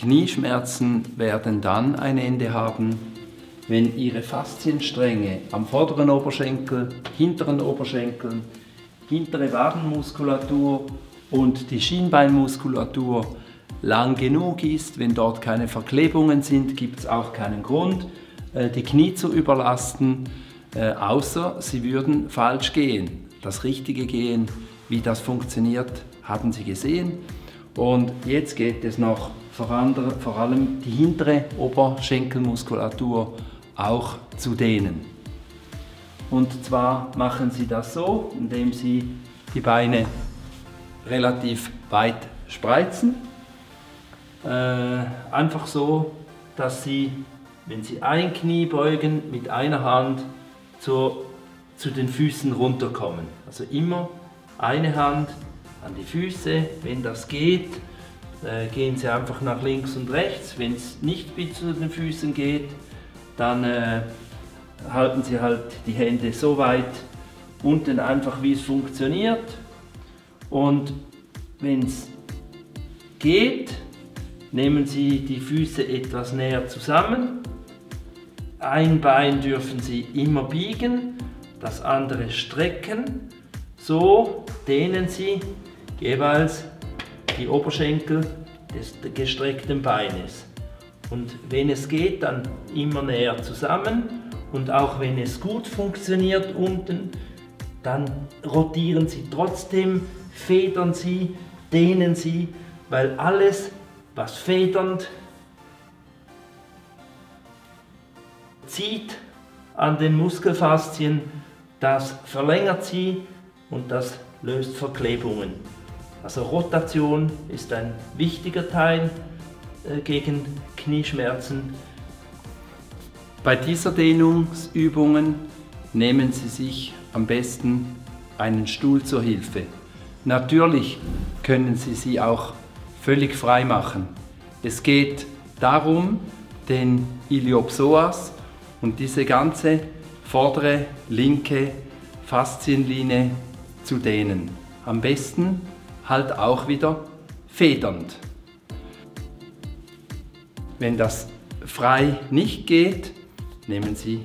Knieschmerzen werden dann ein Ende haben, wenn Ihre Faszienstränge am vorderen Oberschenkel, hinteren Oberschenkeln, hintere Wadenmuskulatur und die Schienbeinmuskulatur lang genug ist. Wenn dort keine Verklebungen sind, gibt es auch keinen Grund, die Knie zu überlasten, außer Sie würden falsch gehen. Das richtige Gehen, wie das funktioniert, haben Sie gesehen. Und jetzt geht es noch vor allem die hintere Oberschenkelmuskulatur auch zu dehnen. Und zwar machen Sie das so, indem Sie die Beine relativ weit spreizen. Einfach so, dass Sie, wenn Sie ein Knie beugen, mit einer Hand zu den Füßen runterkommen. Also immer eine Hand an die Füße, wenn das geht. Gehen Sie einfach nach links und rechts. Wenn es nicht bis zu den Füßen geht, dann halten Sie halt die Hände so weit unten, einfach wie es funktioniert. Und wenn es geht, nehmen Sie die Füße etwas näher zusammen. Ein Bein dürfen Sie immer biegen, das andere strecken. So dehnen Sie jeweils die Oberschenkel des gestreckten Beines. Und wenn es geht, dann immer näher zusammen. Und auch wenn es gut funktioniert unten, dann rotieren Sie trotzdem, federn Sie, dehnen Sie, weil alles, was federnd zieht an den Muskelfaszien, das verlängert sie und das löst Verklebungen. Also Rotation ist ein wichtiger Teil gegen Knieschmerzen. Bei dieser Dehnungsübungen nehmen Sie sich am besten einen Stuhl zur Hilfe. Natürlich können Sie sie auch völlig frei machen. Es geht darum, den Iliopsoas und diese ganze vordere linke Faszienlinie zu dehnen. Am besten halt auch wieder federnd. Wenn das frei nicht geht, nehmen Sie,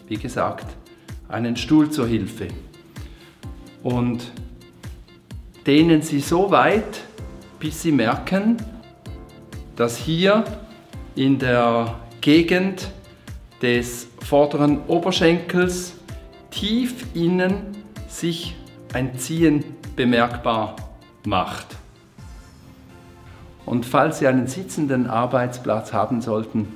wie gesagt, einen Stuhl zur Hilfe und dehnen Sie so weit, bis Sie merken, dass hier in der Gegend des vorderen Oberschenkels tief innen sich ein Ziehen bemerkbar macht. Und falls Sie einen sitzenden Arbeitsplatz haben sollten,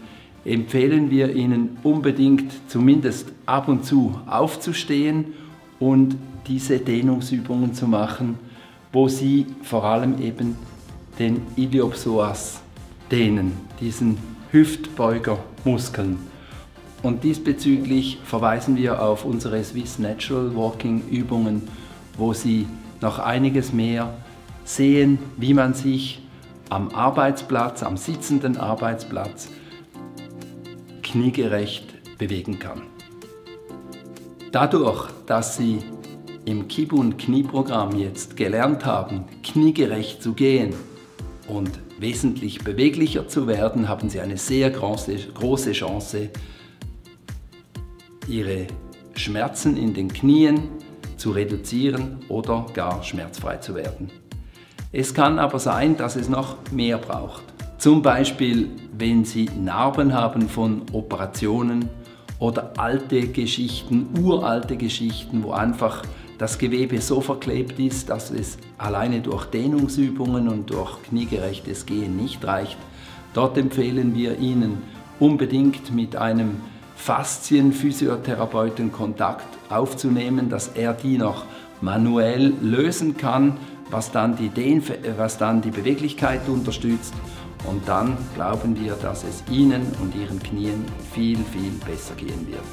empfehlen wir Ihnen unbedingt zumindest ab und zu aufzustehen und diese Dehnungsübungen zu machen, wo Sie vor allem eben den Iliopsoas dehnen, diesen Hüftbeugermuskeln. Und diesbezüglich verweisen wir auf unsere Swiss Natural Walking Übungen, wo Sie noch einiges mehr sehen, wie man sich am Arbeitsplatz, am sitzenden Arbeitsplatz, kniegerecht bewegen kann. Dadurch, dass Sie im Kibun Knieprogramm jetzt gelernt haben, kniegerecht zu gehen und wesentlich beweglicher zu werden, haben Sie eine sehr große Chance, Ihre Schmerzen in den Knien zu reduzieren oder gar schmerzfrei zu werden. Es kann aber sein, dass es noch mehr braucht. Zum Beispiel, wenn Sie Narben haben von Operationen oder alte Geschichten, uralte Geschichten, wo einfach das Gewebe so verklebt ist, dass es alleine durch Dehnungsübungen und durch kniegerechtes Gehen nicht reicht. Dort empfehlen wir Ihnen unbedingt mit einem Faszienphysiotherapeuten Kontakt aufzunehmen, dass er die noch manuell lösen kann, was dann die Beweglichkeit unterstützt. Und dann glauben wir, dass es Ihnen und Ihren Knien viel, viel besser gehen wird.